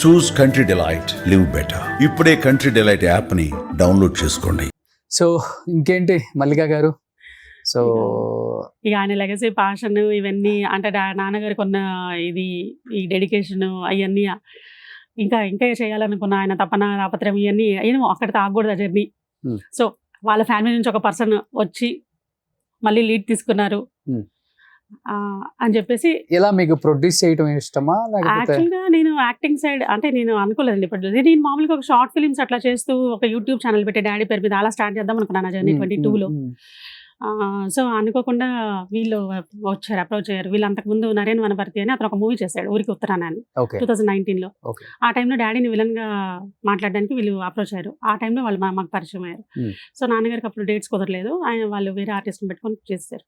చూస్ country delight, live better. ఇప్పుడే country delight యాప్ని download చేసుకోండి. సో ఇంకేంటి మల్లిక గారు? సో ఇక ఆయన లెగసీ పాషన్ ఇవన్నీ అంటే నాన్నగారికి ఉన్న ఇది ఈ డెడికేషన్ అవన్నీ ఇంకా ఇంకా చేయాలనుకున్న ఆయన తపన తాపత్రయం ఇవన్నీ అయినా అక్కడ తాగకూడదు ఆ జర్నీ. సో వాళ్ళ ఫ్యామిలీ నుంచి ఒక పర్సన్ వచ్చి మళ్ళీ లీడ్ తీసుకున్నారు అని చెప్పేసి. ఎలా మీకు ప్రొడ్యూస్ చేయడం ఇష్టమా? యాక్చువల్గా నేను యాక్టింగ్ సైడ్ అంటే నేను అనుకోలేదండి. ఇప్పుడు నేను మామూలుగా ఒక షార్ట్ ఫిల్మ్స్ అట్లా చేస్తూ ఒక యూట్యూబ్ ఛానల్ పెట్టి డాడీ పేరు మీద అలా స్టార్ట్ చేద్దాం అనుకున్నాను జర్నీ 22లో. సో అనుకోకుండా వీళ్ళు వచ్చారు, అప్రోచ్ అయ్యారు. వీళ్ళు అంతకుముందు నరేన్ వనపర్తి అని అతను ఒక మూవీ చేశాడు ఊరికి ఉత్తరాన అని 2019లో. ఆ టైంలో డాడీని విలన్ గా మాట్లాడడానికి వీళ్ళు అప్రోచ్ అయ్యారు. ఆ టైంలో వాళ్ళు మాకు పరిచయం అయ్యారు. సో నాన్నగారికి అప్పుడు డేట్స్ కుదరలేదు, వాళ్ళు వేరే ఆర్టిస్ట్ని పెట్టుకొని చేశారు.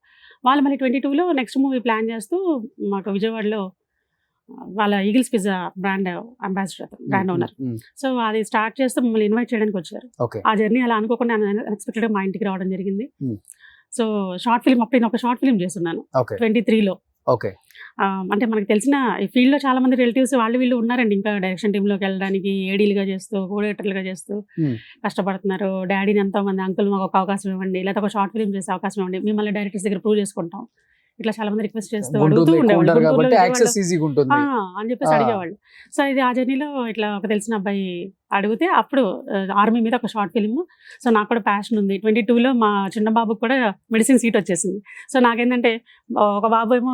వాళ్ళు మళ్ళీ 22లో నెక్స్ట్ మూవీ ప్లాన్ చేస్తూ మాకు విజయవాడలో వాళ్ళ eagles pizza brand ambassador, brand owner. So అది స్టార్ట్ చేస్తూ మమ్మల్ని ఇన్వైట్ చేయడానికి వచ్చారు. ఆ జర్నీ అలా అనుకోకుండా అన్ఎక్స్పెక్టెడ్ గా మా ఇంటికి రావడం జరిగింది. సో షార్ట్ ఫిల్మ్ అప్పుడు నేను ఒక షార్ట్ ఫిల్మ్ చేస్తున్నాను 23లో. అంటే మనకు తెలిసిన ఈ ఫీల్డ్ లో చాలా మంది రిలేటివ్స్ వాళ్ళు వీళ్ళు ఉన్నారండి. ఇంకా డైరెక్షన్ టీమ్ లోకి వెళ్ళడానికి ఏడీలుగా చేస్తూ కోడేటర్లుగా చేస్తూ కష్టపడుతున్నారు. డాడీని ఎంతో మంది అంకుల్ మాకు ఒక అవకాశం ఇవ్వండి, లేదా ఒక షార్ట్ ఫిల్మ్ చేసే అవకాశం ఇవ్వండి, మిమ్మల్ని డైరెక్టర్స్ దగ్గర ప్రూవ్ చేసుకుంటాం, ఇట్లా చాలా మంది రిక్వెస్ట్ చేస్తూ అడుగుతూ ఉండేవాళ్ళు అని చెప్పేసి అడిగేవాళ్ళు. సో ఇది ఆ జర్నీలో ఇట్లా ఒక తెలిసిన అబ్బాయి అడిగితే అప్పుడు ఆర్మీ మీద ఒక షార్ట్ ఫిల్మ్. సో నాకు కూడా ప్యాషన్ ఉంది. 22లో మా చిన్న బాబుకి కూడా మెడిసిన్ సీట్ వచ్చేసింది. సో నాకేంటంటే ఒక బాబు ఏమో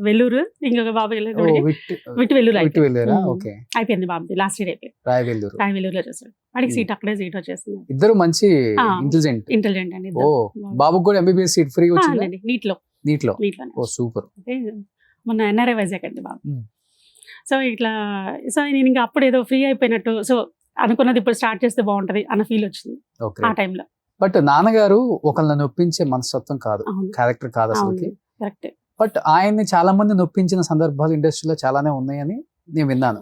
వెల్లూరు, ఇంకొక బాబు విట్టి వెల్లూరు అయిపోయింది. బాబుది లాస్ట్ ఇయర్ అయిపోయింది, రాయవెల్లూరులో చేశాడు. వాడికి సీట్ అక్కడే సీట్ వచ్చేసింది. ఇద్దరు మంచి ఇంటెలిజెంట్ అండి. బాబుకి కూడా ఎంబీబీఎస్ సీట్ ఫ్రీ వచ్చింది నీట్లో. సూపర్. మొన్న ఎన్ఆర్ఐ వైజాగ్ అండి బాబు. సో ఇట్లా సో నేను ఇంకా అప్పుడు ఏదో ఫ్రీ అయిపోయినట్టు, సో అనుకున్నది ఇప్పుడు స్టార్ట్ చేస్తే బాగుంటది అన్న ఫీల్ వచ్చింది ఆ టైంలో. బట్ నాన్నగారు ఒకళ్ళని నొప్పించే మనస్తత్వం కాదు, క్యారెక్టర్ కాదు అసలుకి. కరెక్ట్. బట్ ఆయన్ని చాలా మంది నొప్పించిన సందర్భాలు ఇండస్ట్రీలో చాలానే ఉన్నాయని నేను విన్నాను.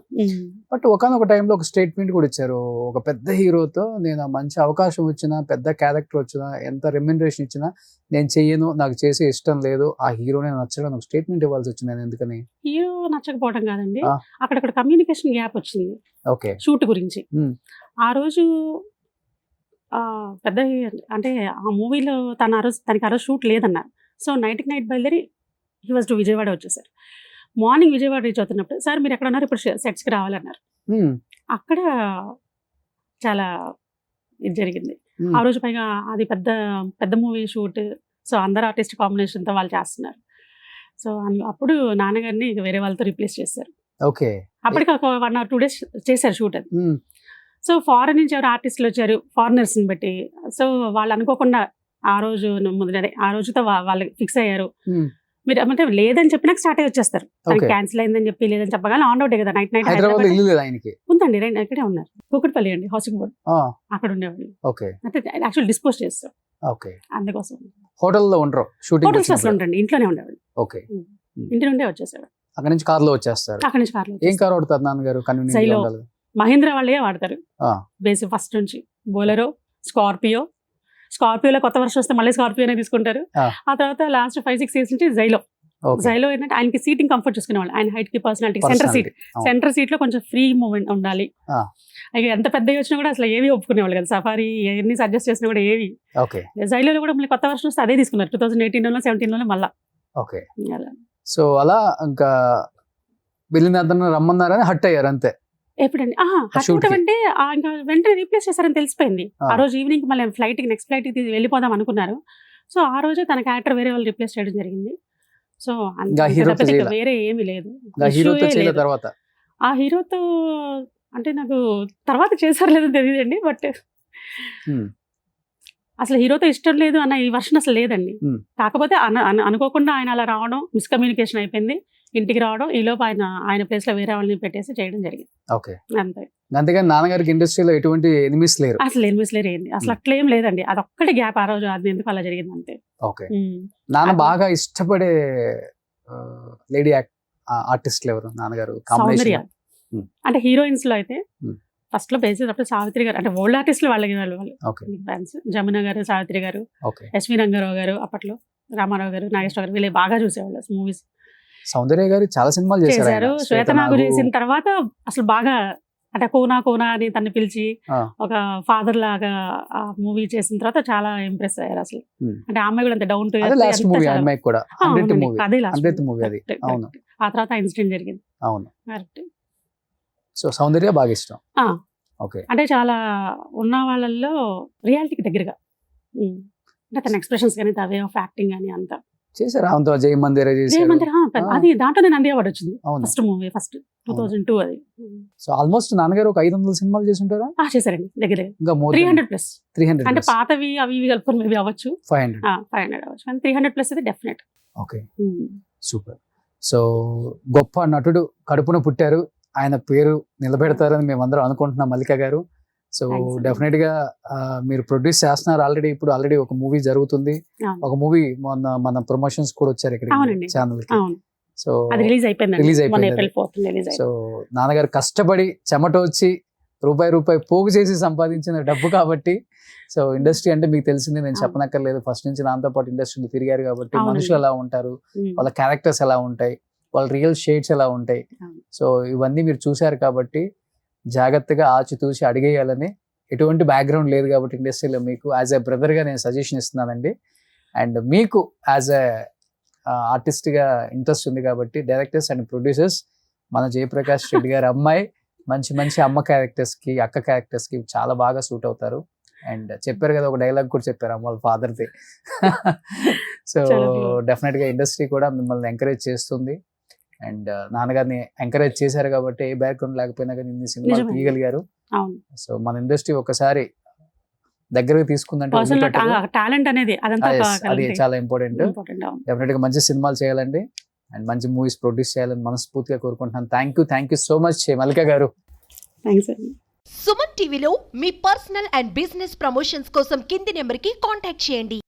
బట్ ఒకనొక టైంలో ఒక స్టేట్మెంట్ కూడా ఇచ్చారు, ఒక పెద్ద హీరోతో నేను మంచి అవకాశం వచ్చినా, పెద్ద క్యారెక్టర్ వచ్చినా, ఎంత రెమ్యునరేషన్ ఇచ్చినా నేను చెయ్యను, నాకు చేసే ఇష్టం లేదు, ఆ హీరోనే నచ్చడం ఒక స్టేట్మెంట్ ఇవ్వాల్సి వచ్చింది. నేను ఎందుకని? హీరో నచ్చకపోవడం కాదండి, అక్కడ కమ్యూనికేషన్ గ్యాప్ వచ్చింది షూట్ గురించి. ఆ రోజు పెద్ద అంటే ఆ మూవీలో తనకి ఆ రోజు షూట్ లేదన్నారు. సో నైట్కి నైట్ బయలుదేరి హీ వాజ్ టు విజయవాడ వచ్చేసారు. మార్నింగ్ విజయవాడ రీచ్ అవుతున్నప్పుడు సార్ మీరు ఎక్కడ ఉన్నారు, ఇప్పుడు సెట్స్కి రావాలన్నారు. అక్కడ చాలా ఇది జరిగింది ఆ రోజు. పైగా అది పెద్ద మూవీ షూట్. సో అందరు ఆర్టిస్ట్ కాంబినేషన్తో వాళ్ళు చేస్తున్నారు. సో అప్పుడు నాన్నగారిని వేరే వాళ్ళతో రీప్లేస్ చేశారు. అప్పటికి ఒక 1 or 2 days చేశారు షూట్ అది. సో ఫారెన్ నుంచి ఎవరు ఆర్టిస్టులు వచ్చారు, ఫారినర్స్ని బట్టి. సో వాళ్ళు అనుకోకుండా ఆ రోజుతో వాళ్ళు ఫిక్స్ అయ్యారు. మీరు అంటే లేదని చెప్పినాక స్టార్ట్ అయ్యి వచ్చేస్తారు. క్యాన్సిల్ అయిందని చెప్పి లేదని చెప్పగానే ఆన్ అవుట్ కదా. నైట్ ఉందండి, ఇక్కడే ఉన్నారు. కూకట్పల్లి అండి, హౌసింగ్ బోర్డ్ అక్కడ ఉండేవాళ్ళు. అంటే యాక్చువల్ డిస్పోజ్ చేస్తారు, అందుకోసం హోటల్లో ఉండరు, హోటల్స్ అసలు ఉంటారండి, ఇంట్లోనే ఉండేవాళ్ళు. ఇంటి నుండే వచ్చేసేవాళ్ళు. అక్కడ నుంచి కార్లో వచ్చేస్తారు. అక్కడ నుంచి కార్లో ఏం కార్ వాడతారు నాన్నగారు? మహీంద్రా వాళ్ళే వాడతారు బేసిక్ ఫస్ట్ నుంచి. బోలెరో, స్కార్పియోలో కొత్త వర్షన్ వస్తే మళ్ళీ స్కార్పియోనే తీసుకుంటారు. ఆ తర్వాత లాస్ట్ 5-6 years నుంచి జైలో ఏంటంటే ఆయనకి సీటింగ్ కంఫర్ట్ చూసుకునేవాళ్ళు. ఆయన హైట్ కి పర్సనాలిటీ సెంటర్ సీట్ లో కొంచెం ఫ్రీ మూవ్మెంట్ ఉండాలి. ఇక ఎంత పెద్దగా వచ్చినా కూడా అసలు ఏవి ఒప్పుకునేవాళ్ళు కదా. సఫారీ ఎన్ని సజెస్ట్ చేసినా కూడా ఏవి. జైలో కూడా మళ్ళీ కొత్త వర్షన్ వస్తే అదే తీసుకున్నారు 2018లో 17లో మళ్ళా. సో అలా ఇంకా వెళ్ళిన రమ్మన్నారని హట్ అయ్యారు అంతే. ఎప్పుడండి అంటే ఇంకా వెంటనే రీప్లేస్ చేశారని తెలిసిపోయింది. ఆ రోజు ఈవినింగ్ మళ్ళీ నెక్స్ట్ ఫ్లైట్ కి వెళ్ళిపోదాం అనుకున్నారు. సో ఆ రోజు తన క్యారెక్టర్ వేరే వాళ్ళు రీప్లేస్ చేయడం జరిగింది. సో వేరే ఏమీ లేదు. ఆ హీరోతో అంటే నాకు తర్వాత చేశారు లేదో తెలియదండి. బట్ అసలు హీరోతో ఇష్టం లేదు అన్న ఈ వర్షన్ అసలు లేదండి. కాకపోతే అనుకోకుండా ఆయన అలా రావడం, మిస్కమ్యూనికేషన్ అయిపోయింది. ఇంటికి రావడం, ఈ లోపు ఆయన ప్లేస్ లో వేరే వాళ్ళని పెట్టేసి చేయడం జరిగింది. అంతే. అంతేగాని నాన్నగారికి ఇండస్ట్రీలో ఎటువంటి ఎనిమిస్ లేరు, అసలు ఎనిమిస్ లేరు, ఏంది అసలు అట్లేం లేదండి. అది ఒక్కటి గ్యాప్ ఆ రోజు, అది ఎందుకు అలా జరిగింది అంతే. నాన్న బాగా ఇష్టపడే లేడీ ఆర్టిస్టులు ఎవరు నాన్నగారు? సౌందర్య అంటే హీరోయిన్స్ లో అయితే ఫస్ట్ లో బేసిస్ అప్పుడు సావిత్రి గారు, అంటే ఓల్డ్ ఆర్టిస్టులు వాళ్ళకి ఫ్యాన్స్. జమున గారు, సావిత్రి గారు, ఎస్వి రంగారావు గారు, అప్పట్లో రామారావు గారు, నాగేశ్వర గారు, వీళ్ళు బాగా చూసేవాళ్ళు మూవీస్. సౌందర్య గారు చాలా సినిమాలు చేశారు చేశారు. ఆయన. శ్వేతనాగు చేసిన తర్వాత అసలు బాగా అంటే కోనా కోనా అని తను పిలిచి ఆ. ఒక ఫాదర్ లాగా ఆ మూవీ చేసిన తర్వాత చాలా ఇంప్రెస్ అయ్యారు అసలు. Hmm. అంటే ఆ అమ్మాయి కూడా అంత డౌన్ టు అదే లాస్ట్ మూవీ అమ్మాయి కూడా 100th మూవీ అదే లాస్ట్ 100th మూవీ అది. అవును. ఆ తర్వాత ఇన్సిడెంట్ జరిగింది. అవును. కరెక్ట్. సో సౌందర్య బాగా ఇష్టం. ఆ. ఓకే. అంటే చాలా ఉన్న వాళ్ళల్లో రియాలిటీకి దగ్గరగా అంటే తన ఎక్స్ప్రెషన్స్ కానీ వే ఆఫ్ యాక్టింగ్ కానీ అంతా చేశారు ఆమెతో జై మందిర చేశారు. జయమందిర అది దాంట్లోనే నంది అవార్డు వచ్చింది. అవును. ఫస్ట్ మూవీ 2002 అది. సో ఆల్మోస్ట్ నాన్నగారు ఒక 500 సినిమాలు చేసి ఉంటారా? చేశారండి దగ్గర ఇంకా మోర్ 300+. 300 అంటే పాతవి అవి ఇవి కలుపుకొని మేబీ అవ్వచ్చు 500. 500 అవ్వచ్చు కానీ 300+ అయితే డెఫినెట్. Okay, super. సో గొప్ప నటుడు కడుపున పుట్టారు, ఆయన పేరు నిలబెడతారని మేమందరం అనుకుంటున్నాం మల్లిక గారు. So Thanks. డెఫినెట్ గా మీరు ప్రొడ్యూస్ చేస్తున్నారు ఆల్రెడీ. ఇప్పుడు ఆల్రెడీ ఒక మూవీ జరుగుతుంది. అవును. ఒక మూవీ మన ప్రమోషన్స్ కూడా వచ్చారు ఇక్కడ అవునండి. ఛానల్ కి. అవును, సో అది రిలీజ్ అయిపోయింది. Release అయిపోయింది April 4th రిలీజ్ సో అయిపోయింది. నాన్నగారు కష్టపడి చెమట వచ్చి రూపాయి పోగు చేసి సంపాదించిన డబ్బు కాబట్టి. సో ఇండస్ట్రీ అంటే మీకు తెలిసింది, నేను అవును. చెప్పనక్కర్లేదు. ఫస్ట్ నుంచి నాతో పాటు ఇండస్ట్రీలో తిరిగారు కాబట్టి అవునండి. మనుషులు ఎలా ఉంటారు, వాళ్ళ క్యారెక్టర్స్ ఎలా ఉంటాయి, వాళ్ళ రియల్ షేడ్స్ ఎలా ఉంటాయి, అవును. సో ఇవన్నీ మీరు చూశారు కాబట్టి జాగ్రత్తగా ఆచితూచి అడిగేయాలని. ఎటువంటి బ్యాక్గ్రౌండ్ లేదు కాబట్టి ఇండస్ట్రీలో మీకు యాజ్ ఎ బ్రదర్గా నేను సజెషన్ ఇస్తున్నానండి. అండ్ మీకు యాజ్ ఎ ఆర్టిస్ట్గా ఇంట్రెస్ట్ ఉంది కాబట్టి డైరెక్టర్స్ అండ్ ప్రొడ్యూసర్స్ మన జయప్రకాష్ రెడ్డి గారి అమ్మాయి మంచి మంచి అమ్మ క్యారెక్టర్స్కి, అక్క క్యారెక్టర్స్కి చాలా బాగా సూట్ అవుతారు. అండ్ చెప్పారు కదా, ఒక డైలాగ్ కూడా చెప్పారు అమ్మ వాళ్ళ ఫాదర్ది. సో చాలా cute. డెఫినెట్గా ఇండస్ట్రీ కూడా మిమ్మల్ని ఎంకరేజ్ చేస్తుంది. అండ్ నాన్నగారిని ఎంకరేజ్ చేశారు కాబట్టి ఏ బ్యాక్గ్రౌండ్ లేకపోయినా కానీ ఇన్ని సినిమాలు నిజమే. తీయగలిగారు. అవును. సో మన ఇండస్ట్రీ ఒకసారి దగ్గరకు తీసుకుందంటే పర్సనల్ వదిలిపెట్టదు. టాలెంట్ అనేది అదంతా అది చాలా ఇంపార్టెంట్. ఇంపార్టెంట్. అవును. డెఫినెట్ గా మంచి సినిమాలు చేయాలండి అండ్ మంచి మూవీస్ ప్రొడ్యూస్ చేయాలని మనస్ఫూర్తిగా కోరుకుంటున్నాను. థ్యాంక్ యూ సో మచ్ మల్లిక గారు. థ్యాంక్స్ అండి. సుమన్ టీవీలో మీ పర్సనల్ అండ్ బిజినెస్ ప్రమోషన్స్ కోసం కింది నెంబర్కి కాంటాక్ట్ చేయండి.